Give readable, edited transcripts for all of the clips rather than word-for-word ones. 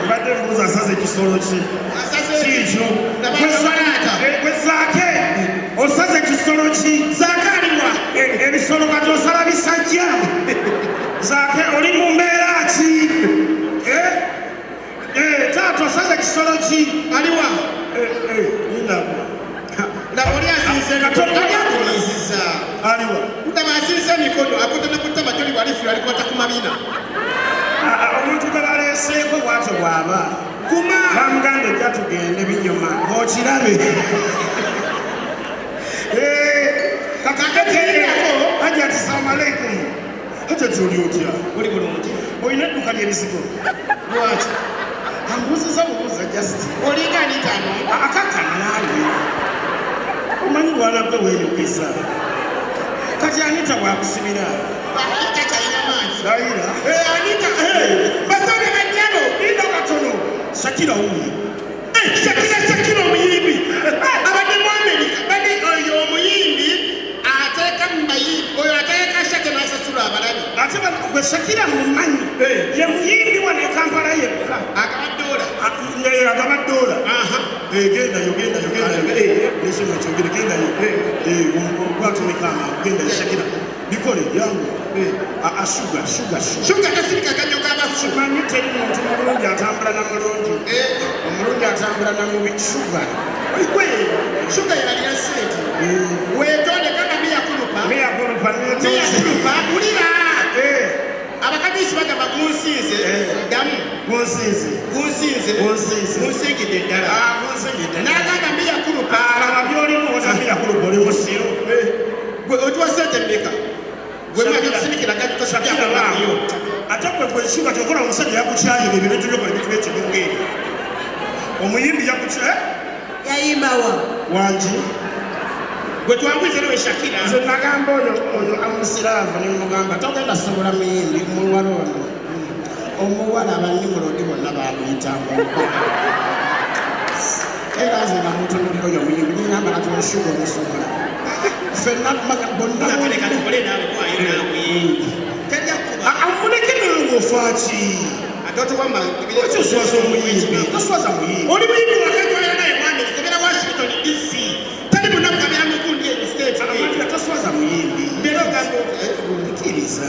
mbadde mbuuza asaze kisolo ki kiikyo gwe zaake osaze kisolo ki zaake aliwa ebisolo kati osala bisajja zaake oli mu mbeera ki taata osaze kisolo ki aliwa oli asinze aliwa ndaba asinze emikono akotana kutta majoli walifu alikwata ku mabina omuntu gwe baleeseeko bwatyo bw'aba kuma bamuganda ejja tugende binyuma okirabe kakakekeyako hajati salamu aleikum hajati oli otya oli bulungi olina edduka ly'ebizigo lwaki ambuuziza bubuuza jasiti olinga anitano akakana naawe omanyi lwana gwe weeyogeza kati anita bwakusibira anita kalina maanyi layira anita basone banyabo linda katono shakira wuyi shakira omuyimbi abadde mu amerika bane oyo omuyimbi ateeka mu mayimbi oyo ateeka shake n'asasula abalabi ate gwe shakira mumanyi ye muyimbi wano e kampala yekka agabaddoola agabaddoola gendayo nesoma kyogere gendayo gwatumikama gendayo shakira bikole yangu shuga tasirika kanyo kabafu manyi teri muntu mulungi atambula na mulungi omulungi atambula na mubi shuga gwe shuga yalina sente wetonde kama miyakulupa ulira abakabisi bagamba gunsinze damu gunsingidde ddala n'agamba miyakulupa alaba byolimu oza miyakulupa oli musiro gwe otuwa sente mmeka gwe mwaje kusirikira gajutosabyayo ate gwe gwenshuga kyokola omusajja yakukyayira ebintu byokola ebitu byekibungeeri omuyimbi yakukya yayimbawa wangi gwe twangwize newe shakira nze nagamba oyo amusiraavu nemugamba togenda sobola muyimbi muwala ono omuwala abannimulodi bonna bakuyitamu era nze namutunulira oyo omuyimbi ningamba kati onshuga omusobola ffenna bonna amuleke nawe ofaaki toswaza omuyimbi toswaza muyimbi oli muyimbi wakatwalira naye mwami kogera Washington DC tali munaku kabira mukundi state amatira toswaza muyimbi mbera ogambo kkiriza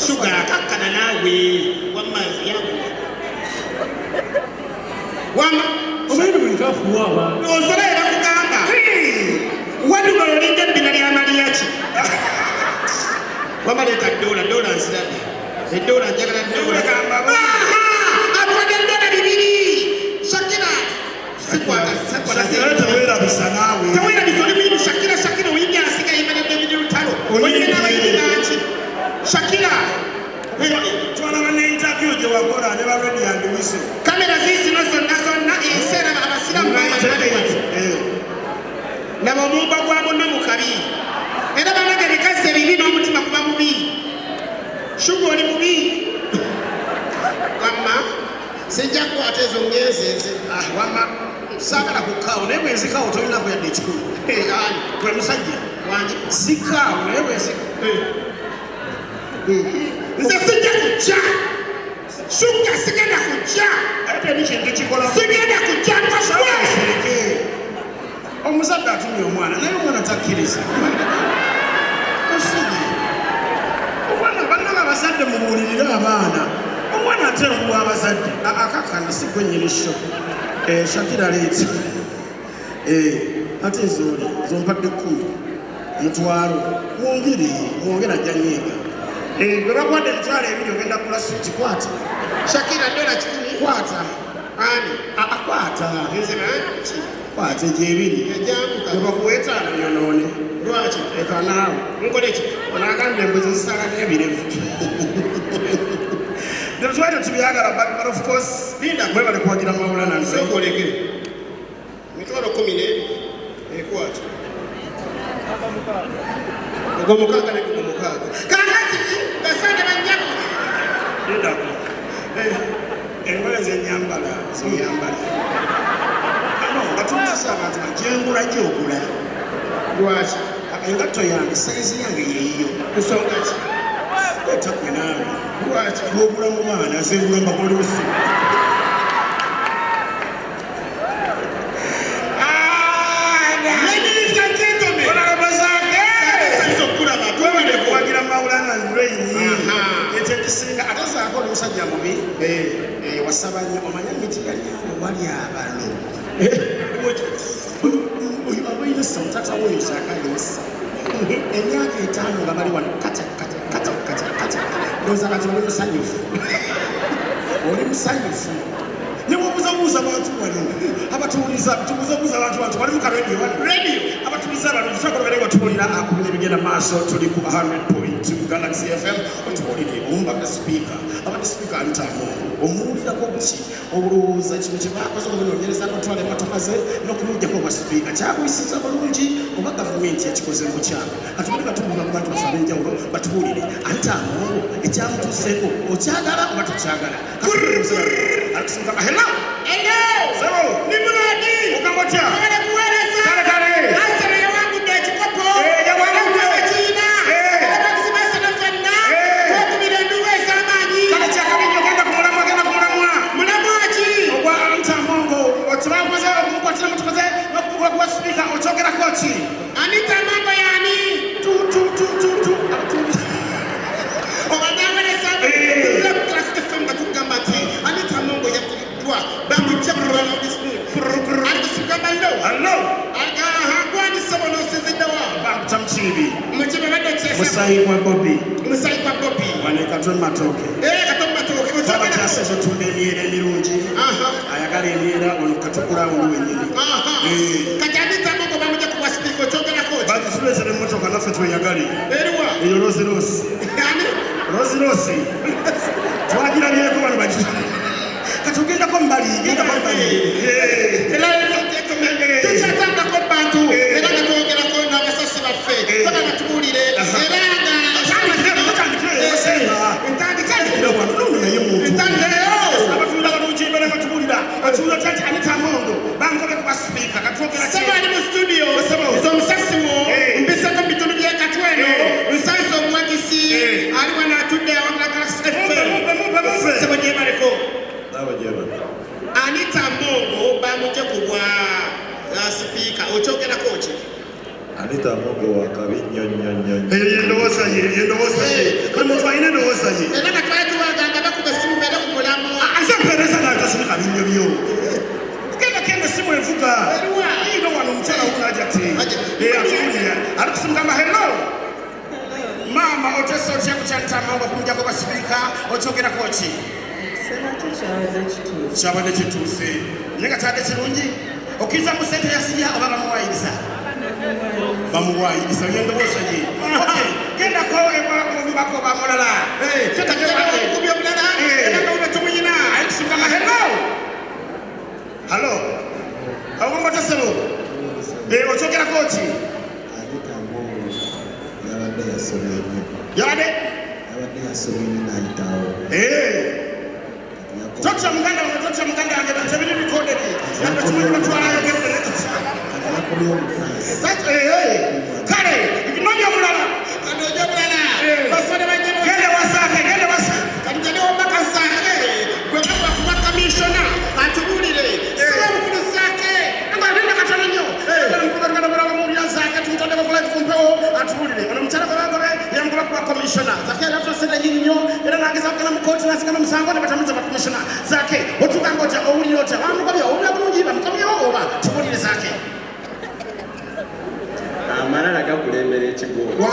shuga akakkana naawe wamma yangu wamma omuyimbi buli kafuwa abantu osola era kugamba waduga olinga ebbina lyamaliyaki wamaleeta dola nzirade edola njagala atwadde dola 2 shakira teweerabisa naawe teweerabisa oli muyimbi shakira oyimbi asiga yimanidde ebirutalo oyimbi n'abayimbi bangi shakira twalaba ne interview gye wakola ne ba Redi and Whistle kamera ziizino zonna enseera abasiramu naba omumba gwa munno mu kabi era banage bikazi ebibi n'omutima kuba mubi shuga oli mubi wamma sijja kukwata ezo ngenzi nze wamma saagala kukaawo naye bwenzikaawo tolinaku yadde ekikulu gwe musajja wangi zikaawo naye bwenzika nze sijja kujja shuga sigenda kujja ate eri kintu kikola sigenda kujja sereke omuzadde atumye omwana naye omwana takkiriza osigi omwana bannaba abazadde mubuulirire abaana omwana atenguwa abazadde akakana si gwe nnyini sho shakira leeti ate ezooli zompadde 10 mutwalo mwongere ajja nyiga gwe bakwadde emitwalo 2 ogenda kula switi kwata shakira dola 10 kwata ani akwata nze nanki kwata egyebiri ejanguka ebakuwetaano yonoone lwaki eka naawe nkoleki onagambye embuzi zisala n'ebirevu nebitwali tetubyagala but of course linda gwe bali kuwagira mawula nanze sokoleke mitwalo 12 ekwata ogomukaaga ne gomukaaga kakati gasande banjako linda engoye zenyambala zoyambala ano batulisa abantu bajengula gyogula lwaki engatto yange saizi yange yeeyo kusonga ki takwe nawe lwaki obulamu baana asengulamba kolusi wagira Maulana Ndureyi ekyekisinga atazaako omusajja mubi wasaba nnyo omanya miti yali wali abalo oyo abaine samutata woyo kyakayosa emyaka 5 nga bali wano kata ndowooza kati oli musanyufu newobuzabuuza abantu wano abatuuliza tubuzabuuza abantu bali mu karadio abatuuliza abantu twakolobere batuulira akubira ebigenda maaso tuli ku 100.2 Galaxy FM otuwulire omumbaga sipiika abadde sipiika Antamu omuwulirako buki obulowooza kino kye baakoze okunoonyereza abatwala emmotoka ze n'okumujjako obwa sipiika kyakuyisiza bulungi oba gavumenti ekikoze mu kyalo katubuli batubuulira ku bantu bafe ab'enjawulo batubuulire Antamu ekyamutuuseeko okyagala oba tokyagala alikusimka hello sebo ni muladi ukangotya kale asana yawangu ndekikopo yawangu ndekina abakisiba sana fanna okubira nduwe zamanyi kale kyakabinyo genda kumulamwa mulamwaji ogwa Antamongo okibakoze omukwatira mutukoze n'okugwa speaker okyogera koki Anita mambo yani tu obanyamale sabe la femme batugamba ati Anita Mongo yakutwa bamujja kurwana obismu Hello. Kwani sabono sezedawa. Bamtamchibi. Mujibe bado chesa. Musai kwa Bobby. Wane katwe matoke. Katwe matoke. Baba chasa zotunde miere mirungi. Ayagala emyera ono katukula ulu wenyini. Kati Mongo bamuja kuwa speaker chogera coach. Bati tulezere motoka naffe tweyagali. Eriwa. Eyo Rosi. Yani? Rosi. Twagira byeko bano baji. Katugenda ko mbali. Tuchatanga ko bantu era natogera ko n'abasasi baffe toka natubulire eranga abatunda balungi mbere batubulira atula tati Anita Mongo bangobe ku speaker katwogera sema ali mu studio zo musasi wo mbisako bitundu bya katweno usanzo mwagisi ali wana tudde awakala Galaxy FM sema je bareko Anita Mongo bamuje kubwa speaker ochokera kochi Anita Mongo wakabinyonyonyo yendowosa ye muntu ayine ndowosa ye era katwatu baganda bakuba simu bere kumulamu anza pereza na tasumika binyo byo kenda simu evuga ino wano mchana unaja ti atulia alikusimka hello mama oteso chako cha Anita Mongo kumja kwa speaker ochokera kochi Shabade chitusi nyega tade chirungi okiza musete yasija obaba muwayiriza bamuwayiriza yendo bosaje okay genda ko ewa mbako bamolala keta keba kubya bulala enda ube tumunyina ayikusuka hello awo mbataselo ochokera kochi Anita Mongo yabade yasobeni na itawo Tocha muganda age batabiri recorded yamba tumuli batwala yogere kale ikinonyo mulala basone banyemo gele wasake kadijane omaka zake gwe kuba commissioner atubulire sala mukulu zake anga ndenda katanyo mukulu ngana muri zake tumutande ko live kumpeo atubulire ono mchana kwa bagobe yamukula kuba commissioner zake alafu senda nyinyo era nageza kana mukoti nasikana musango ne batamuza ba commissioner zake otukangoja owuli yote wamukobya owuli abulungi bamukobya oba tubulire zake amalala gakulembera ekigogo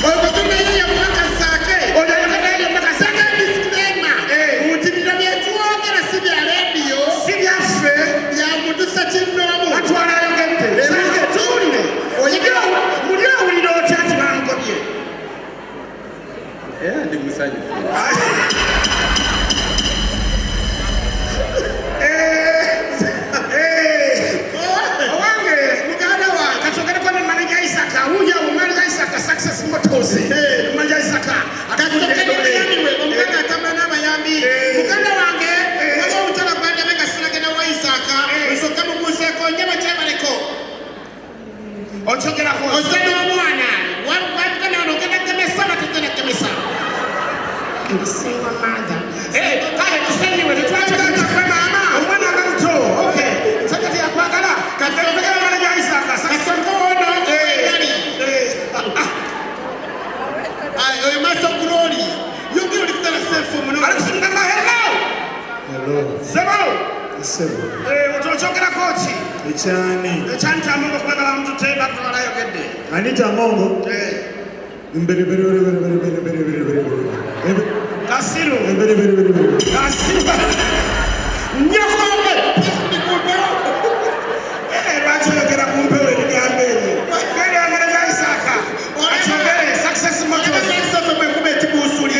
oyo kutumenya yamukaka zake oyo yakadali mukaka zake disclaimer mutinira byetwogera si bya radio si byaffe bya muntu sakinomu atwala yogedde zake tubulire oyigira mulira owulira otya ati bamukobye ndi musanyufu single mother. Kale tusenyiwe tetwakigamba Kwe mama. omwana nga muto. Okay. Nsajja teyakwagala. Kategeka mwana gya Isaka. Kasonko ono yali. Oyo maso glory. Yogera olifuna sefu muno. Alikusimugamba hello. Hello. Sebo. Sebo. Okyogera koki? Ekyani. Ekyanta Amongo kwagala omuntu teba kulala ayogedde. Anita Amongo. Mbere. Kasiru. Mbere. Kasiru. Nyakombe. Pisi kumpeo. Lwaki oyogera ku mpewo ebigambo ebyo? Genda amala ga Isaka. Akyogere Success Motors. Sefu bwe kuba ekibuusuli.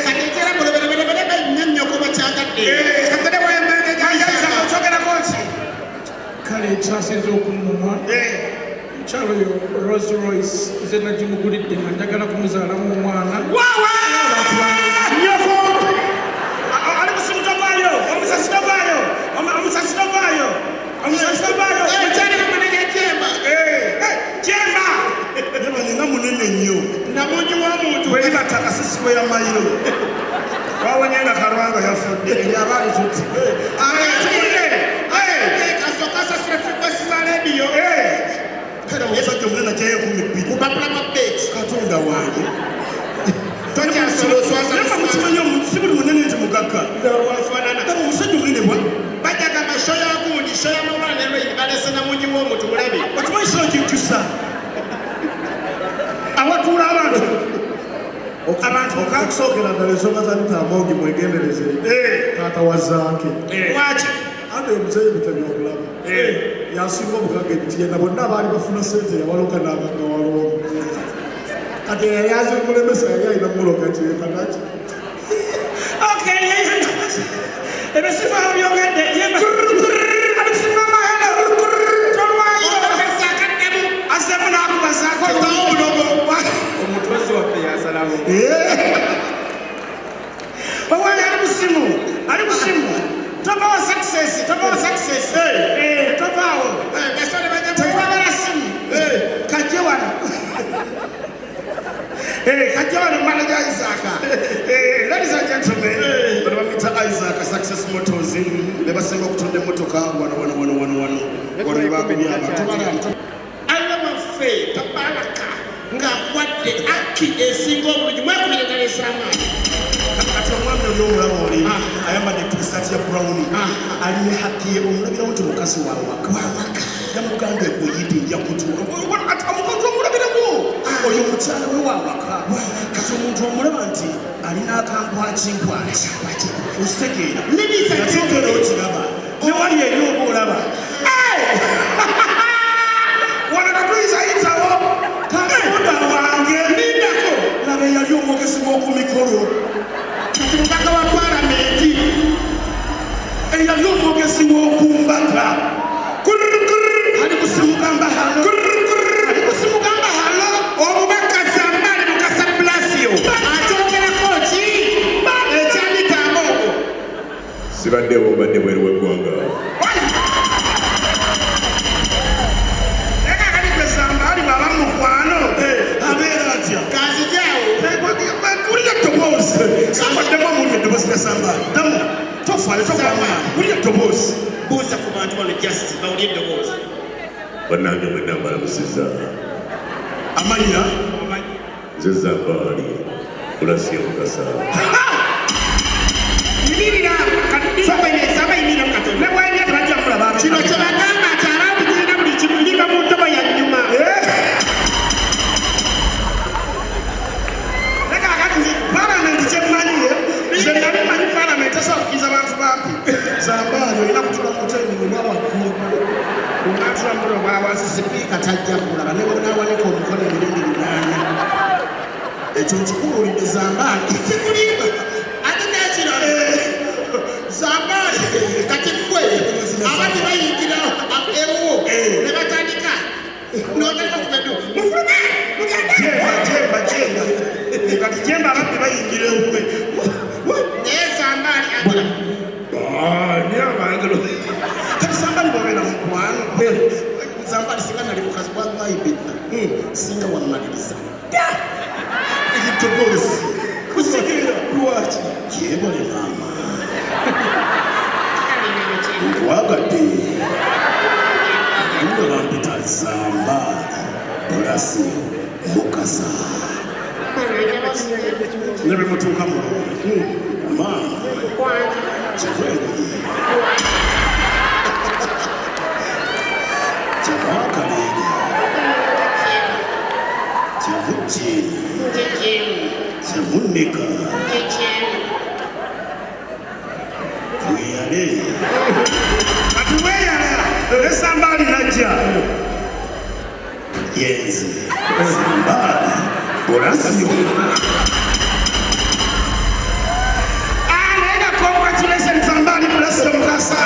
Kateetera mulebereberebe nnyonnyoko bakyagadde. Kakere w'embere ga Isaka. Okyogera koki? kale ekyasinze okunnuma mukyalo yo Rolls Royce nze nagimugulidde nga njagala kumuzaalamu omwana Nyoko! Ali kusimuto gwayo, omusasiro gwayo, omusasiro gwayo, omusasiro gwayo. Ekyali kumunenya Jemba. Jemba! Yabanye nga munene nnyo. Namungi w'omuntu. Bwe libatta kasisi we yamayiro. Waawonye nga Kalwanga yafudde, eri abaali tutti. Abayatulire! Kasooka asasula frequency za leediyo. Kale omusajja omunene ajjayo 12. Kupapula mabeeti. Katonda wange. Tokyasoloswaza Naye mukimanyi omuntu si buli munene nti mugagga. wafaanana. Daba omusajja omunene bwa. Bajagamba shoya gundi, shoya mawala ne lweyini balese namungi w'omuntu mulabe. Okimanyi kino kijjusa. Awatuula abantu. Abantu Okusookera ddala ensonga za Anita Amongo mwegendereze. Taata wa Zaake. Lwaki? Ate omuzeeyi Bitebya okulaba. Yasinga obugagga ebitiyenda bonna abaali bafuna ssente yawaloka n'abanga walongo. Kati yali azimulemesa yali alina muloka kyekanaki. Okay, ebisifa byogedde yemba. Abisifa mahela. Tolwayo. Asemu n'akubasaako. Kitawo obulogo. omutozi waffe yasalawo Owali ali busimu. Tovaawo success. Tovaawo. Gasole bajja Tetwagala simu. Kajje wano. Kajje wano manager Isaka. Ladies and gentlemen, bano bamuyita Isaka Success Motors. Ne basinga okutunda emmotoka wano we bagobya abantu. Alla waffe tabalaka ng'akuwadde akki esinga obulungi mwekubiregala esamaani. Kati omwami oli omulaba oli ayambadde t-shirt ya brown alina hakki ye omulabirawo nti mukazi wawaka yamugambye kuyidde nja kutuula omukazi omulabirako oyo mukyala we wawaka kati omuntu omulaba nti alina akankwakinkwaaki okitegeera yategeera okiraba ne wali eri oba olaba wano katuyisa yitawo kamuda wange lindako laba eyali omwogezi w'oku mikolo Kati mubaka wa palamenti. eyali omwogezi w'okumbaga ali kusimugamba halo Omubaka Zambali Mukasa Blasio. Akyogerako ki? Ekyanita Amongo. Sibadde obadde bweru w'eggwanga. naye kakati gwezamba ali baba mukwano abeera atya Kanzijaawo. wulira eddoboozi safaddemu omuli eddoboozi lya sambaali ddamu tofaayo tokwamala wulira eddoboozi Buuza ku bantu bano justice bawulye eddoboozi. Bannange mwenna mbalamusizza. amannya Nze Zambaali. Kulasya Mukasa. Yimirira sokwemeza abayimirira mu Katonda. ne bwenya tebajja mulaba Kino kye bagamba nti abantu tulina buli kimu yiga mu ntobo ya nnyuma. ne kakati paalamenti kyemmanyiye nze nali manyi paalamenti esobola okukkiriza bantu bampi zambaali olina kutula mu hoteri mulwa waggulu onatula mulo bwawansi sipiika tajja kulaba ne bonaawanika omukono emirundi 8 ekyo nkikuwulidde zambaali Kikulimba. Ate n'ekirala. Zambali kati ggwe abadde bayingira ewuwo ne batandika n'otandika kubedu. Mufulume mugende. jemba kati jemba ababbi bayingira ewuwe Naye Zambali agira. ni abangalo kati zambaali bwobeera mukwano zambaali singa nali mukazi bwa bayibirira singa wammaliriza ekittoboozi kusigirira lwaki Kyebale maama. Wagadde. Ndo bampita Zambaali. Bulasi Mukasa. Ne bwe mutuuka mu maama. Kyekwengoye. Kyewakaleege. Kyemujeeni. Kyemunnika. Weyale. Kati weyala. Zambaali najja. Yenze. Zambaali. Bulasi. Congratulations, Zambaali Bulasi Mukasa.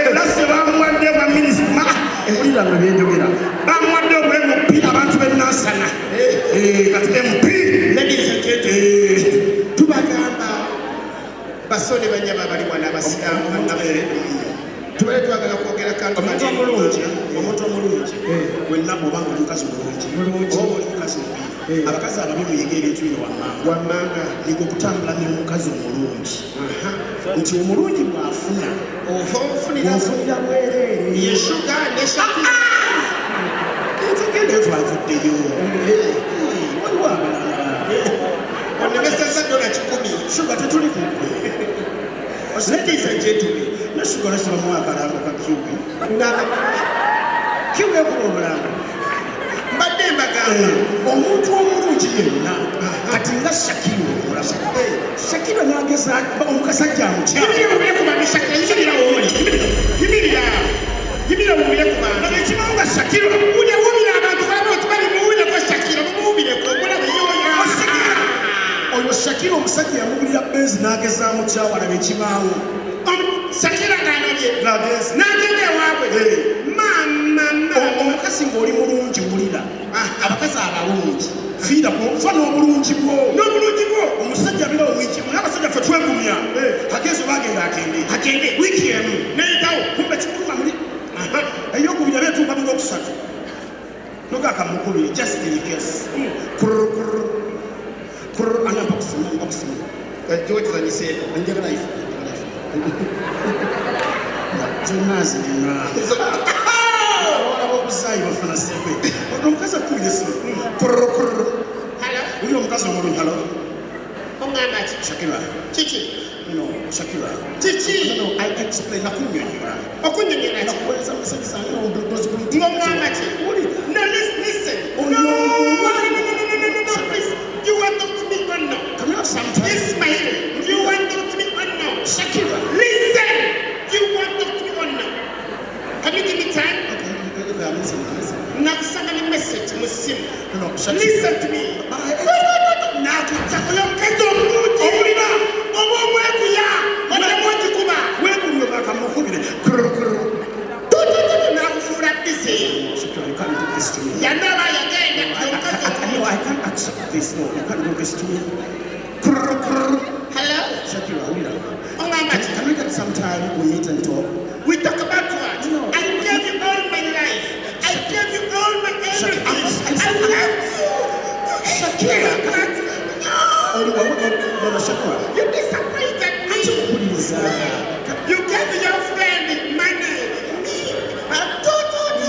Bulasi bamuwadde bwa minisita. Ewulira nga byenjogera. Bamuwadde obwa MP abantu b'e Nansana. Kati MP. Ladies and gentlemen, tubagamba basoni banyama bali wana abasiraamu bannaffe. Tubale twagala kwogera kantu Omuntu omulungi wenna bw'oba nga oli mukazi mulungi oba oli mukazi mubi abakazi ababi muyige ebintu bino wammanga yiga okutambula n'omukazi omulungi nti omulungi bw'afuna bw'ofunira bwereere yeshuga neshaki nzigende twavuddeyo waliwo abalala onemeseza $100 shuga tetuli kugwe ladies and gentlemen nashuga lasibamu akalango ka kyubi kyubi ekuba omulango mbadde mbagamba omuntu omulungi yenna kati nga Shakira omulaba Shakira n'ageza omusajja amukyala yimirira wumire ku bantu ekimangu nga Shakira wuumira abantu balaba oti bali muwulireko Shakira mumuwulireko omulabe yoyo oyo Shakira omusajja yamugulira benzi n'agezaamu kyawalaba ekibaawo Shakira ng'anabye n'ageza n'agenda ewaabwe mama omukazi ng'oli mulungi wulira abakazi abalungi fiirako fa n'obulungi bwo omusajja bira owiiki n'abasajja ffe twegumya agezi oba agenda agende wiiki emu neyitawo kumbe kikuluma muli eyokubiri abe etuuka mu lwokusatu nogaka mukubiri just in case ana mpakusima gyotuzanyiseeko njagala ife zonazirina obuzaayi bafuna sekwe omukazi akubira esimu uli omukazi omulungi halo oŋŋamba ki Shakira kiki no Shakira kiki no I explain nakunyonyola okunnyonnyola ki nakuweereza meseji zange n'obudozi ng'oŋŋamba ki no listen no please you want to talk to me or no Can you have some time? Ismail you want to talk to me or no Shakira listen you want to talk to me or no can you give me time Okay, I'm listening. nakusanga ne message mu simu No, Shakira. listen to me nakuttako y'omukazi omulungi owulira oba omwekuya odemu ogikuba Weegumye bakamukubire. nakufuula bisi Shakira, you can't do this to me. yanaba yagenda omukazi No, I can't accept this. No, you can't do this to me. hello Shakira, wulira. oŋŋamba ki Can we get some time? We meet and talk. we talk about what No. I gave you all my life I gave you all my everything I love you Shakira. No, Shakira. you disappointed me Wuliriza. you gave your friend money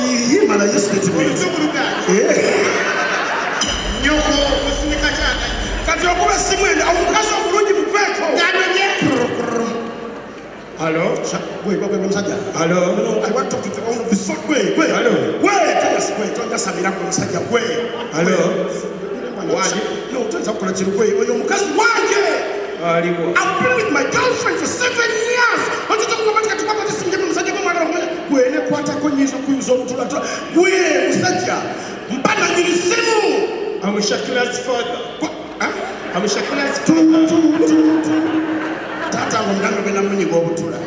me Mala yesterday to me. oluzuguluga nyoko musinika kyaka Kati okuba simu eno omukazi omulungi muveeko. ganonye Hello? Wait, musajja. Hello? No, I want to talk to the owner of this phone. Wait. Hello? Wait, tonja sabira ku musajja gwe. Hello? Why? No, tonja kukola kiri gwe. Oyo mukazi wange. Aliwo. I've been with my girlfriend for 7 years. Onto tukuba kati kwa pata simje musajja gwe mwagala kumanya. Gwe ne kwata ko nyizo kuyuza omutula. Gwe musajja. Mpana nyiri simu. I'm Shakira's father I'm Shakira's Tata ngo muganga gwe namunyiga obutula.